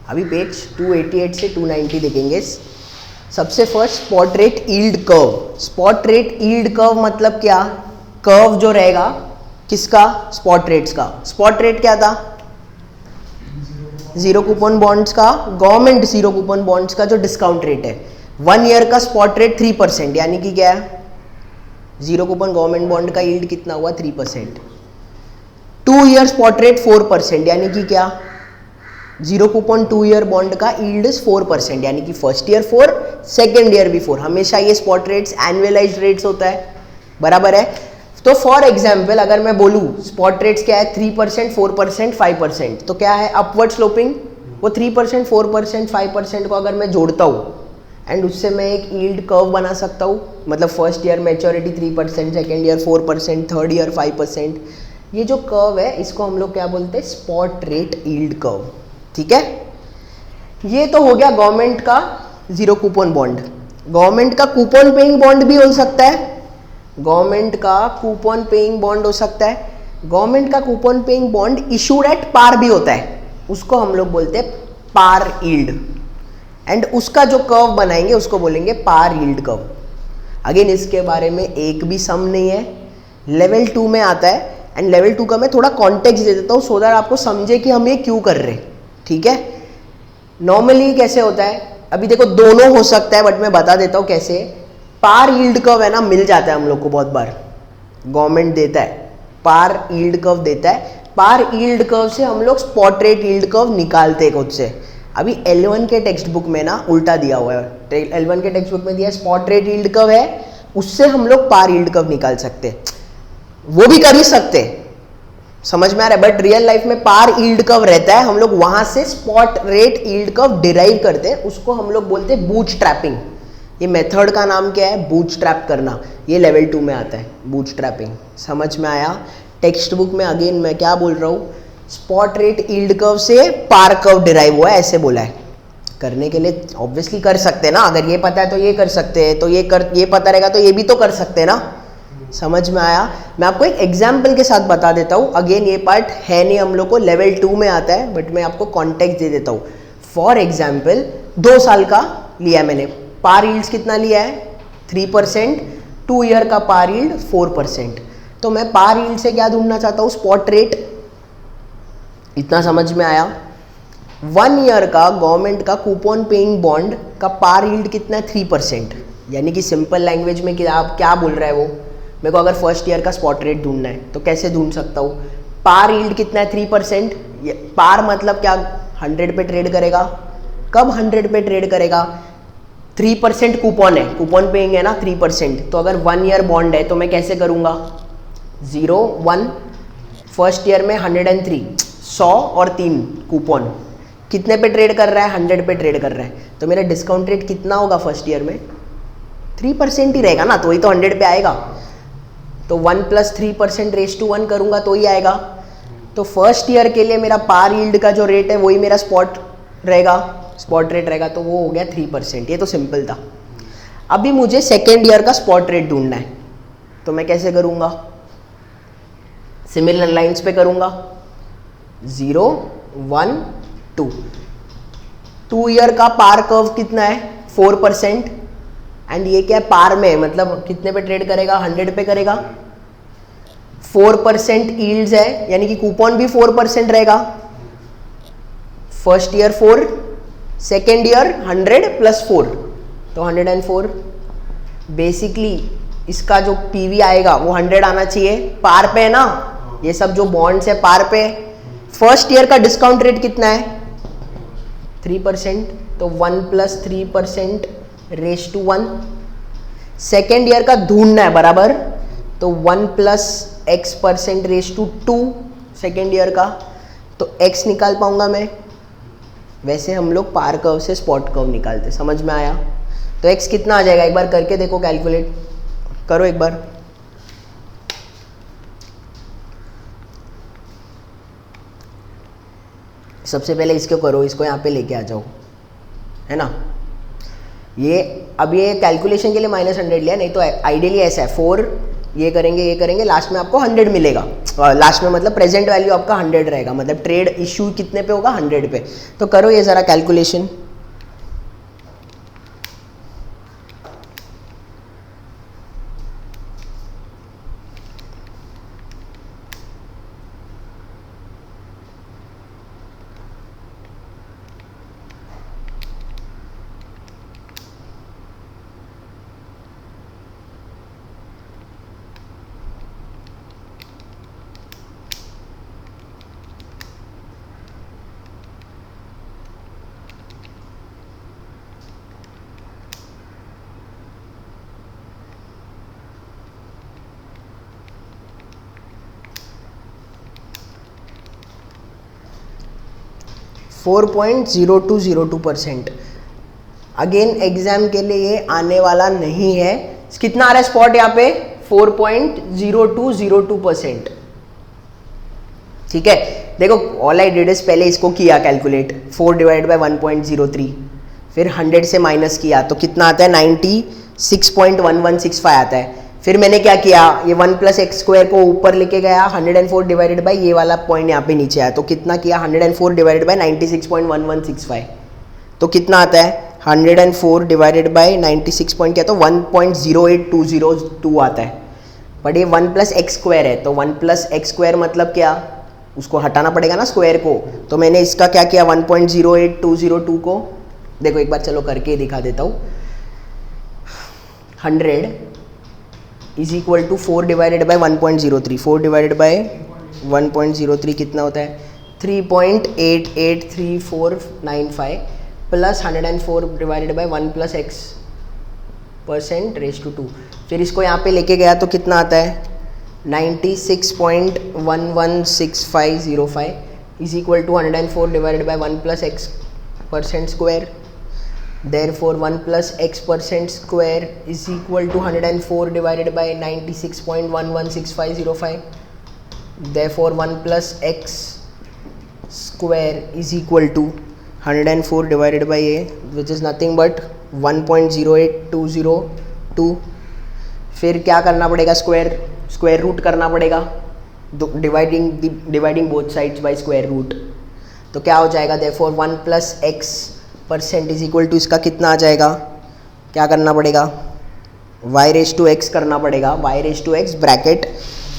अभी पेज 288 से 290 देखेंगे। सबसे first spot rate yield curve. Spot rate yield curve मतलब क्या? कर्व जो रहेगा किसका? स्पॉट रेट्स का। स्पॉट रेट क्या था? जीरो कूपन बॉन्ड्स का, गवर्नमेंट जीरो कूपन बॉन्ड्स का जो डिस्काउंट रेट है। 1 ईयर का स्पॉट रेट 3%, यानी कि क्या है? जीरो कूपन गवर्नमेंट बॉन्ड का यील्ड कितना हुआ? 3%। 2 ईयर स्पॉट रेट 4%, यानी कि क्या? जीरो कूपन 2 ईयर बॉन्ड का यील्ड इज 4%, यानी कि फर्स्ट ईयर 4, सेकेंड ईयर भी 4। हमेशा ये स्पॉट रेट्स एनुअलाइज्ड रेट्स होता है, बराबर है। तो फॉर एग्जाम्पल अगर मैं बोलूँ स्पॉट रेट्स क्या है? 3%, 4%, 5%, तो क्या है? Upward sloping. वो 3%, 4%, 5% को अगर मैं जोड़ता हूँ एंड उससे मैं एक यील्ड कर्व बना सकता हूँ, मतलब first year maturity 3%, second year 4%, third year 5%। ये जो कर्व है इसको हम लोग क्या बोलते हैं? Spot rate yield curve. ठीक है, ये तो हो गया गवर्नमेंट का जीरो कूपन बॉन्ड। गवर्नमेंट का कूपन पेइंग बॉन्ड भी हो सकता है, गवर्नमेंट का कूपन पेइंग बॉन्ड हो सकता है। गवर्नमेंट का coupon paying bond issued at par भी होता है, उसको हम लोग बोलते हैं पार यील्ड। एंड उसका जो कर्व बनाएंगे उसको बोलेंगे पार यील्ड कर्व। अगेन इसके बारे में एक भी सम नहीं है, लेवल 2 में आता है। एंड लेवल 2 का मैं थोड़ा कॉन्टेक्स्ट दे देता हूँ सो दैट आपको समझे कि हम ये क्यों कर रहे हैं। ठीक है, नॉर्मली कैसे होता है? अभी देखो दोनों हो सकता है, बट मैं बता देता हूँ कैसे। पार यील्ड कर्व है ना, मिल जाता है हम लोग को बहुत बार, गवर्नमेंट देता है, पार यील्ड कर्व देता है। पार यील्ड कर्व से हम लोग स्पॉट रेट यील्ड कर्व निकालते हैं खुद से। अभी L1 के टेक्स्ट बुक में ना उल्टा दिया हुआ है। L1 के टेक्स्ट बुक में दिया स्पॉट रेट यील्ड कर्व है, उससे हम लोग पार यील्ड कर्व निकाल सकते हैं। वो भी कर ही सकते, समझ में आ रहा है? बट रियल लाइफ में पार यील्ड कर्व रहता है, हम लोग वहां से spot rate yield curve derive करते हैं, उसको हम लोग बोलते हैं बूटस्ट्रैपिंग। ये मेथड का नाम क्या है? बूटस्ट्रैप करना। ये लेवल 2 में आता है, बूटस्ट्रैपिंग। समझ में आया? टेक्स्ट बुक में अगेन मैं क्या बोल रहा हूँ? स्पॉट रेट यील्ड कर्व से पार कर्व डिराइव हुआ है, ऐसे बोला है। करने के लिए ऑब्वियसली कर सकते हैं ना, अगर ये पता है तो ये कर सकते हैं, तो ये पता रहेगा तो ये भी तो कर सकते हैं ना। समझ में आया? मैं आपको एक एग्जाम्पल के साथ बता देता हूँ। अगेन ये पार्ट है नहीं हम लोग को, लेवल 2 में आता है, बट मैं आपको कॉन्टेक्स्ट दे देता हूँ। फॉर एग्जाम्पल 2 साल का लिया मैंने, पार यील्ड्स कितना लिया है? 3%। 2 ईयर का पार यील्ड 4%। तो मैं पार यील्ड से क्या ढूंढना चाहता हूँ? Spot rate. इतना समझ में आया? 1 ईयर का गवर्नमेंट का कूपन पेइंग बॉन्ड का पार यील्ड कितना है? 3%। यानी कि सिंपल लैंग्वेज में कि आप क्या बोल रहा है वो, मेरे को अगर फर्स्ट ईयर का स्पॉट रेट ढूंढना है तो कैसे ढूंढ सकता हूँ? पार यील्ड कितना है? 3%। पार मतलब क्या? 100 पे ट्रेड करेगा। कब 100 पे ट्रेड करेगा? 3% कूपन है, कूपन पेइंग है ना 3%। तो अगर 1 ईयर बॉन्ड है तो मैं कैसे करूँगा? 0, 1, फर्स्ट ईयर में 103, 100 और 3 कूपन कितने पे ट्रेड कर रहा है? 100 पे ट्रेड कर रहा है। तो मेरा डिस्काउंट रेट कितना होगा फर्स्ट ईयर में? 3% ही रहेगा ना, तो ही तो 100 पे आएगा। तो 1 + 3% रेस टू 1 करूँगा तो ही आएगा। तो फर्स्ट ईयर के लिए मेरा पार यील्ड का जो रेट है वही मेरा स्पॉट रहेगा, स्पॉट रेट रहेगा, तो वो हो गया 3%। ये तो सिंपल था। अभी मुझे सेकेंड ईयर का स्पॉट रेट ढूंढना है, तो मैं कैसे करूँगा? सिमिलर लाइंस पे करूँगा। 0, 1, 2। 2 ईयर का पार कर्व कितना है? 4%। एंड ये क्या है? पार में, मतलब कितने पे ट्रेड करेगा? 100 पे करेगा। 4% यील्ड्स है, यानी कि कूपन भी 4% रहेगा। फर्स्ट ईयर 4, सेकेंड ईयर 100 + 4, तो 104। बेसिकली इसका जो पीवी आएगा वो 100 आना चाहिए। पार पे है ना, ये सब जो बॉन्ड्स है पार पे। फर्स्ट ईयर का डिस्काउंट रेट कितना है? 3%। तो 1 + 3% रेस टू 1। सेकेंड ईयर का ढूंढना है, बराबर। तो 1 + x% raise to 2 second year का, तो x निकाल पाऊंगा मैं। वैसे हम लोग पार कर्व से स्पॉट कर्व निकालते। समझ में आया? तो x कितना आ जाएगा? एक बार करके देखो, कैलकुलेट करो एक बार। सबसे पहले इसको करो, इसको यहाँ पे लेके आ जाओ, है ना। ये अब ये कैलकुलेशन के लिए -100 लिया, नहीं तो आइडियली ऐसा है 4 ये करेंगे, लास्ट में आपको 100 मिलेगा। लास्ट में मतलब प्रेजेंट वैल्यू आपका 100 रहेगा, मतलब ट्रेड इशू कितने पे होगा, 100 पे। तो करो ये ज़रा कैलकुलेशन। %4.0202%। अगेन एग्जाम के लिए ये आने वाला नहीं है। कितना आ रहा है स्पॉट यहाँ पे, 4.0202%। ठीक है, देखो ऑल आई डिड इज पहले इसको किया कैलकुलेट, 4 डिवाइड बाय 1.03, फिर 100 से माइनस किया तो कितना आता है, 96.1165 आता है। फिर मैंने क्या किया, ये 1 + x² को ऊपर लेके गया, 104 डिवाइडेड बाई ये वाला पॉइंट यहाँ पे नीचे आया, तो कितना किया, 104 डिवाइडेड बाई 96.1165, तो कितना आता है, 104 डिवाइडेड बाई 96 पॉइंट क्या, तो 1.08202 आता है। बट ये 1 + x² है, तो 1 + x² मतलब क्या, उसको हटाना पड़ेगा ना स्क्वायर को। तो मैंने इसका क्या किया, 1.08202 को देखो एक बार चलो करके दिखा देता हूँ। 100 is equal to 4 divided by 1.03, 4 divided by 1.03 कितना होता है, 3.883495 प्लस 104 डिवाइडेड बाई 1 + x%⁻²। फिर इसको यहाँ पे लेके गया तो कितना आता है, 96.116505 is equal to 104 divided by 1 + x%²। Therefore 1 + x%² is equal to 104 divided by 96.116505. Therefore 1 + x² is equal to 104 divided by a, which is nothing but 1.08202। फिर क्या करना पड़ेगा, स्क्वायर रूट करना पड़ेगा, dividing both sides by square root. तो क्या हो जाएगा, therefore 1 + x% is equal to इसका कितना आ जाएगा, क्या करना पड़ेगा, y⁻x करना पड़ेगा, y⁻x ब्रैकेट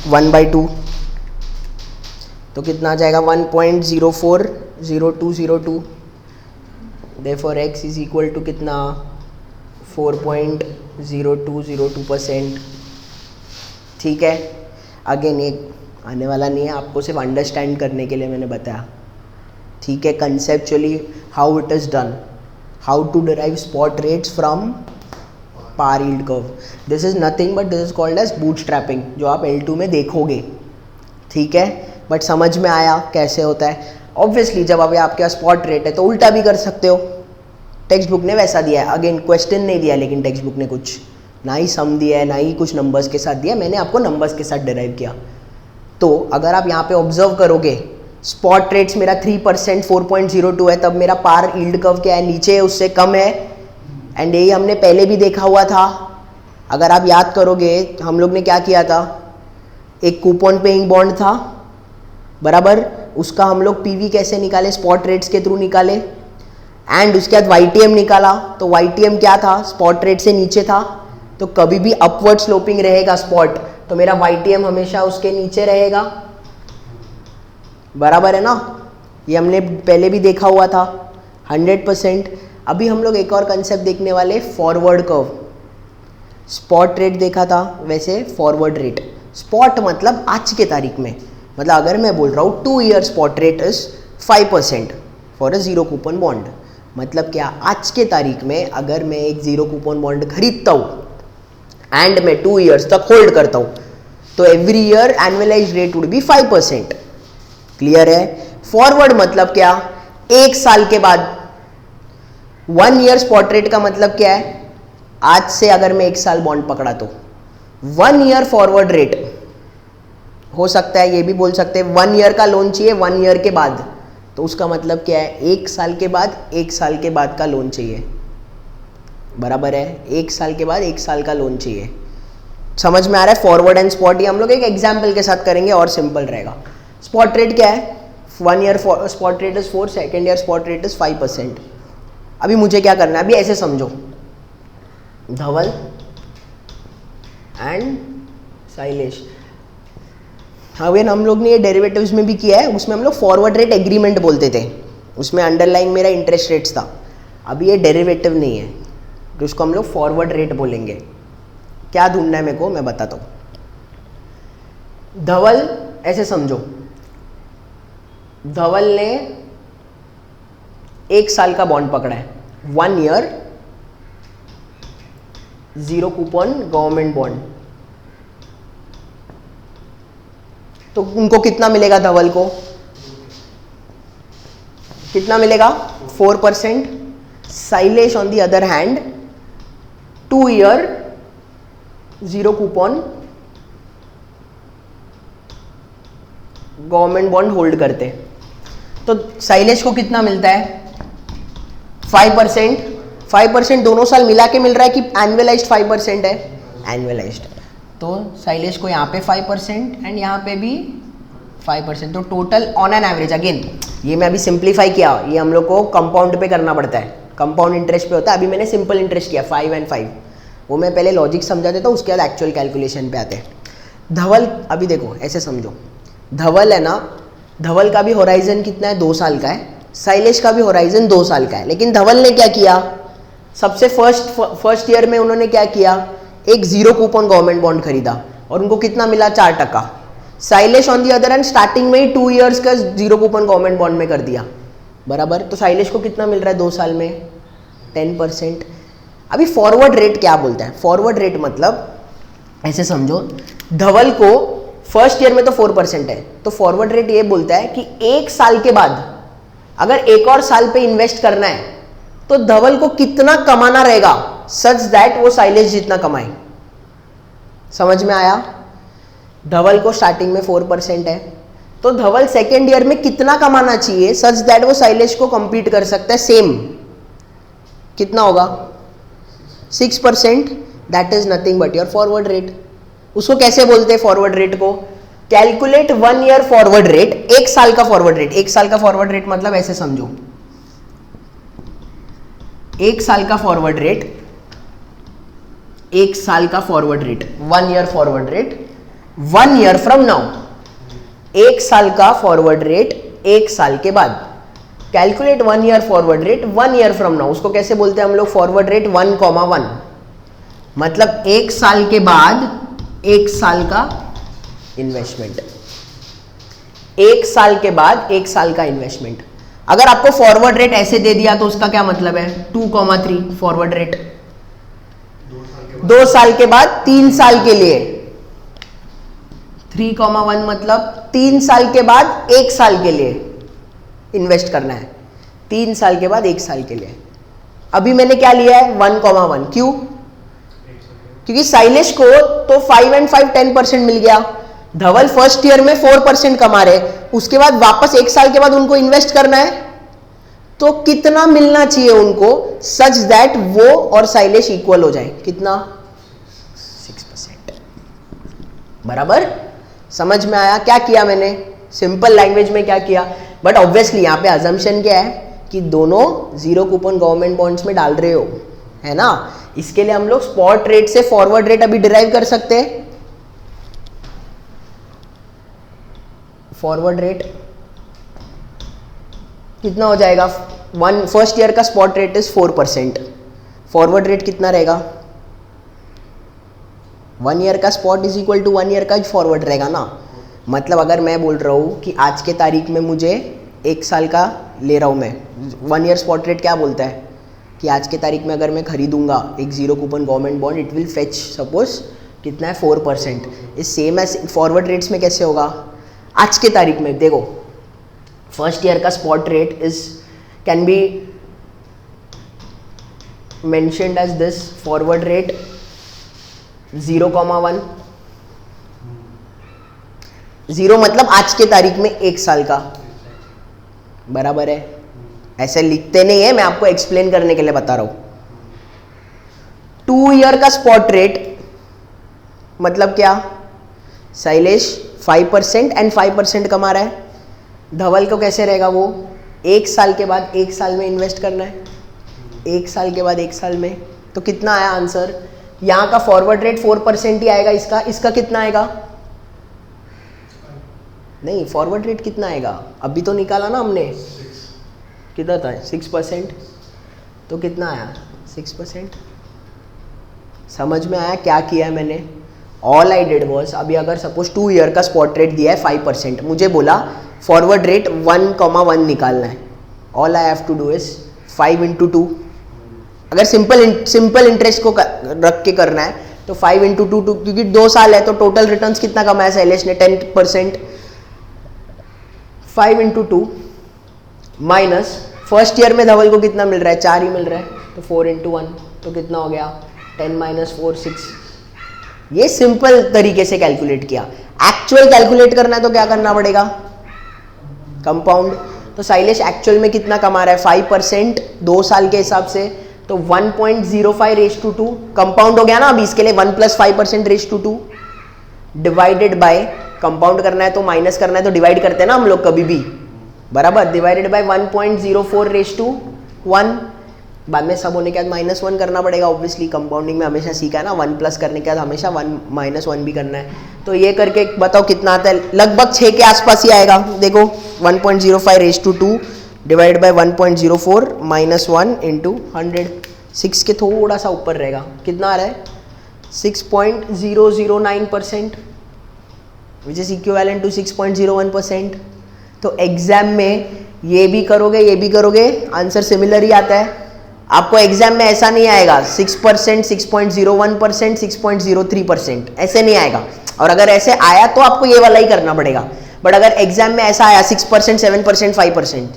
1/2, तो कितना आ जाएगा 1.040202। therefore x is equal to कितना 4.0202%। ठीक है, अगेन एक आने वाला नहीं है, आपको सिर्फ अंडरस्टैंड करने के लिए मैंने बताया। ठीक है, conceptually how it is done, how to derive spot rates from par yield curve. This is nothing but this is called as bootstrapping, जो आप L2 में देखोगे। ठीक है, बट समझ में आया कैसे होता है। ऑब्वियसली जब अभी आपके पास स्पॉट रेट है तो उल्टा भी कर सकते हो, टेक्स्ट बुक ने वैसा दिया है। अगेन क्वेश्चन नहीं दिया, लेकिन टेक्स्ट बुक ने कुछ ना ही सम दिया है ना ही कुछ नंबर्स के साथ दिया, मैंने आपको नंबर्स के साथ डिराइव किया। तो अगर आप यहाँ पे ऑब्जर्व करोगे, स्पॉट रेट्स मेरा 3% 4.02 है, तब मेरा पार यील्ड कर्व क्या है, नीचे है, उससे कम है। एंड यही हमने पहले भी देखा हुआ था। अगर आप याद करोगे हम लोग ने क्या किया था, एक कूपन पेइंग बॉन्ड था बराबर, उसका हम लोग पीवी कैसे निकाले, स्पॉट रेट्स के थ्रू निकाले। एंड उसके बाद YTM निकाला, तो YTM क्या था, स्पॉट रेट से नीचे था, तो कभी भी अपवर्ड स्लोपिंग रहेगा स्पॉट, तो मेरा YTM हमेशा उसके नीचे रहेगा, बराबर है ना। ये हमने पहले भी देखा हुआ था 100%। अभी हम लोग एक और कंसेप्ट देखने वाले, फॉरवर्ड कर्व। स्पॉट रेट देखा था, वैसे फॉरवर्ड रेट। स्पॉट मतलब आज के तारीख में, मतलब अगर मैं बोल रहा हूँ 2 year spot rate is 5% for a 0 coupon bond, मतलब क्या, आज के तारीख में अगर मैं एक 0 कूपन बॉन्ड खरीदता हूँ एंड मैं 2 ईयर्स तक होल्ड करता हूँ, तो every year annualised rate would be 5%। Clear है। फॉरवर्ड मतलब क्या, एक साल के बाद। 1 ईयर स्पॉट रेट का मतलब क्या है, आज से अगर मैं 1 साल बॉन्ड पकड़ा तो 1 ईयर फॉरवर्ड रेट हो सकता है। ये भी बोल सकते हैं 1 ईयर का लोन चाहिए 1 ईयर के बाद, तो उसका मतलब क्या है, 1 साल के बाद 1 साल के बाद का लोन चाहिए, बराबर है। 1 साल के बाद 1 साल का लोन चाहिए। समझ में आ रहा है? फॉरवर्ड एंड स्पॉट, ये हम लोग एक एग्जाम्पल के साथ करेंगे और सिंपल रहेगा। स्पॉट रेट क्या है? 1 year spot rate is 4, second year spot rate is 5%। अभी मुझे क्या करना है, अभी ऐसे समझो, धवल एंड शैलेश, अभी हम लोग ने ये डेरिवेटिव्स में भी किया है, उसमें हम लोग फॉरवर्ड रेट एग्रीमेंट बोलते थे, उसमें अंडरलाइन मेरा इंटरेस्ट रेट्स था। अभी ये डेरिवेटिव नहीं है तो उसको हम लोग फॉरवर्ड रेट बोलेंगे। क्या ढूंढना है मेरे को, मैं बताता हूँ। धवल, ऐसे समझो, धवल ने 1 साल का बॉन्ड पकड़ा है, 1 ईयर 0 कूपन गवर्नमेंट बॉन्ड। तो उनको कितना मिलेगा? धवल को कितना मिलेगा? 4%। Shailesh on the other hand 2 year 0 coupon government bond hold करते, तो शैलेश को कितना मिलता है? 5%। 5% दोनों साल मिला के मिल रहा है कि एनुअलाइज्ड 5% है? एनुअलाइज्ड। तो शैलेश को यहाँ पे 5% एंड यहाँ पे भी 5%, तो total on an average, again ये मैं अभी सिंप्लीफाई किया, ये हम लोग को कंपाउंड पे करना पड़ता है, कंपाउंड इंटरेस्ट पे होता है। अभी मैंने सिंपल इंटरेस्ट किया 5 एंड 5, वो मैं पहले लॉजिक समझा देता हूँ, उसके बाद एक्चुअल कैलकुलेशन पे आते हैं। धवल, अभी देखो ऐसे समझो, धवल है ना, धवल का भी होराइजन कितना है? 2 साल का है। शैलेश का भी होराइजन 2 साल का है, लेकिन धवल ने क्या किया? सबसे फर्स्ट ईयर में उन्होंने क्या किया? एक 0 कूपन गवर्नमेंट बॉन्ड खरीदा और उनको कितना मिला? 4%। Shailesh on the other and starting में ही 2 ईयर्स का 0 कूपन गवर्नमेंट बॉन्ड में कर दिया, बराबर। तो शैलेश को कितना मिल रहा है 2 साल में? 10%। अभी फॉरवर्ड रेट क्या बोलता है? फॉरवर्ड रेट मतलब ऐसे समझो, धवल को फर्स्ट ईयर में तो 4% है, तो फॉरवर्ड रेट ये बोलता है कि 1 साल के बाद अगर एक और साल पे इन्वेस्ट करना है तो धवल को कितना कमाना रहेगा सच दैट वो शैलेश जितना कमाए। समझ में आया? धवल को स्टार्टिंग में 4% है, तो धवल सेकेंड ईयर में कितना कमाना चाहिए सच दैट वो शैलेश को compete कर सकता है सेम? कितना होगा? 6%। That is nothing but your forward rate. उसको कैसे बोलते हैं फॉरवर्ड रेट को? कैलकुलेट 1 ईयर फॉरवर्ड रेट, 1 साल का फॉरवर्ड रेट। 1 साल का फॉरवर्ड रेट मतलब ऐसे समझो, 1 साल का फॉरवर्ड रेट, 1 साल का forward rate, 1 year forward rate, 1 year from now, 1 साल का फॉरवर्ड रेट 1 साल के बाद। Calculate 1 year forward rate 1 year from now, उसको कैसे बोलते हैं हम लोग? फॉरवर्ड रेट 1,1, मतलब 1 साल के बाद 1 साल का इन्वेस्टमेंट, 1 साल के बाद 1 साल का इन्वेस्टमेंट। अगर आपको फॉरवर्ड रेट ऐसे दे दिया तो उसका क्या मतलब है? 2,3 फॉरवर्ड रेट, 2 साल के बाद 3 साल के लिए, 3,1 मतलब 3 साल के बाद 1 साल के लिए इन्वेस्ट करना है, 3 साल के बाद 1 साल के लिए। अभी मैंने क्या लिया है? 1,1। क्यों? क्योंकि शैलेश को तो 5 एंड 5 10% मिल गया, धवल फर्स्ट ईयर में 4% कमा रहे, उसके बाद वापस 1 साल के बाद उनको इन्वेस्ट करना है, तो कितना मिलना चाहिए उनको सच दैट वो और शैलेश इक्वल हो जाए? कितना? 6%, बराबर। समझ में आया क्या किया मैंने? सिंपल लैंग्वेज में क्या किया, बट ऑब्वियसली यहाँ पे अजम्पशन क्या है कि दोनों 0 कूपन गवर्नमेंट बॉन्ड्स में डाल रहे हो, है ना। इसके लिए हम लोग स्पॉट रेट से फॉरवर्ड रेट अभी डिराइव कर सकते हैं। फॉरवर्ड रेट कितना हो जाएगा? फर्स्ट ईयर का spot rate is 4%, forward rate कितना रहेगा? 1 ईयर का spot is equal to 1 year का फॉरवर्ड रहेगा ना। मतलब अगर मैं बोल रहा हूँ कि आज के तारीख में मुझे 1 साल का ले रहा हूँ मैं, 1 ईयर स्पॉट रेट क्या बोलता है कि आज के तारीख में अगर मैं खरीदूंगा एक 0 coupon government bond, it will fetch suppose कितना है? 4%। इस सेम एज फॉरवर्ड रेट्स में कैसे होगा? आज के तारीख में देखो, फर्स्ट ईयर का spot rate is can be mentioned as this, forward rate 0,1, 0 मतलब आज के तारीख में 1 साल का, बराबर है। ऐसे लिखते नहीं है, मैं आपको एक्सप्लेन करने के लिए बता रहा हूं। 2 ईयर का स्पॉट रेट मतलब क्या, शैलेश 5% एंड 5% कमा रहा है, धवल को कैसे रहेगा, वो 1 साल के बाद 1 साल में इन्वेस्ट करना है, 1 साल के बाद 1 साल में, तो कितना आया आंसर, यहाँ का फॉरवर्ड रेट 4% ही आएगा, इसका कितना आएगा, नहीं फॉरवर्ड रेट कितना आएगा, अभी तो निकाला ना हमने, कितना था 6%, तो कितना आया 6%। समझ में आया क्या किया है मैंने, ऑल आई डिड वॉज, अभी अगर सपोज 2 ईयर का स्पॉट रेट दिया है 5%, मुझे बोला फॉरवर्ड रेट 1,1 निकालना है, all I have to do is 5 into 2, अगर सिंपल इंटरेस्ट को रख के करना है तो 5 into 2, क्योंकि 2 साल है तो टोटल रिटर्न्स कितना कमाया शैलेश ने 10%, 5 into 2 माइनस फर्स्ट ईयर में धवल को कितना मिल रहा है, 4 ही मिल रहा है, तो 4 into 1, तो कितना हो गया 10 minus 4 6। ये सिंपल तरीके से कैलकुलेट किया, एक्चुअल कैलकुलेट करना है तो क्या करना पड़ेगा, कंपाउंड। तो शैलेश एक्चुअल में कितना कमा रहा है 5% 2 साल के हिसाब से, तो 1.05 रेज टू 2 कंपाउंड हो गया ना, अभी इसके लिए 1 + 5% raise to 2 divided by, compound करना है तो माइनस करना है तो डिवाइड करते हैं ना हम लोग कभी भी, बराबर, डिवाइडेड बाय 1.04 रेज टू 1, बाद में सब होने के बाद -1 करना पड़ेगा ऑब्वियसली, कंपाउंडिंग में हमेशा सीखा है ना, 1 प्लस करने के बाद हमेशा 1 - 1 भी करना है, तो ये करके बताओ कितना आता है, लगभग 6 के आसपास ही आएगा, देखो 1.05 raise to 2 divide by 1.04 -1 into 100, 6 के थोड़ा सा ऊपर रहेगा, कितना आ रहा है 6.009%, विच इज इक्विवेलेंट टू 6.01%। तो एग्जाम में ये भी करोगे आंसर सिमिलर ही आता है, आपको एग्जाम में ऐसा नहीं आएगा 6%, 6.01%, 6.03%, ऐसे नहीं आएगा, और अगर ऐसे आया तो आपको ये वाला ही करना पड़ेगा, बट अगर एग्जाम में ऐसा आया 6%, 7%, 5%,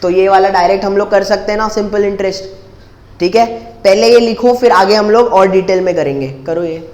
तो ये वाला डायरेक्ट हम लोग कर सकते हैं ना, सिंपल इंटरेस्ट, ठीक है। पहले ये लिखो फिर आगे हम लोग और डिटेल में करेंगे, करो ये।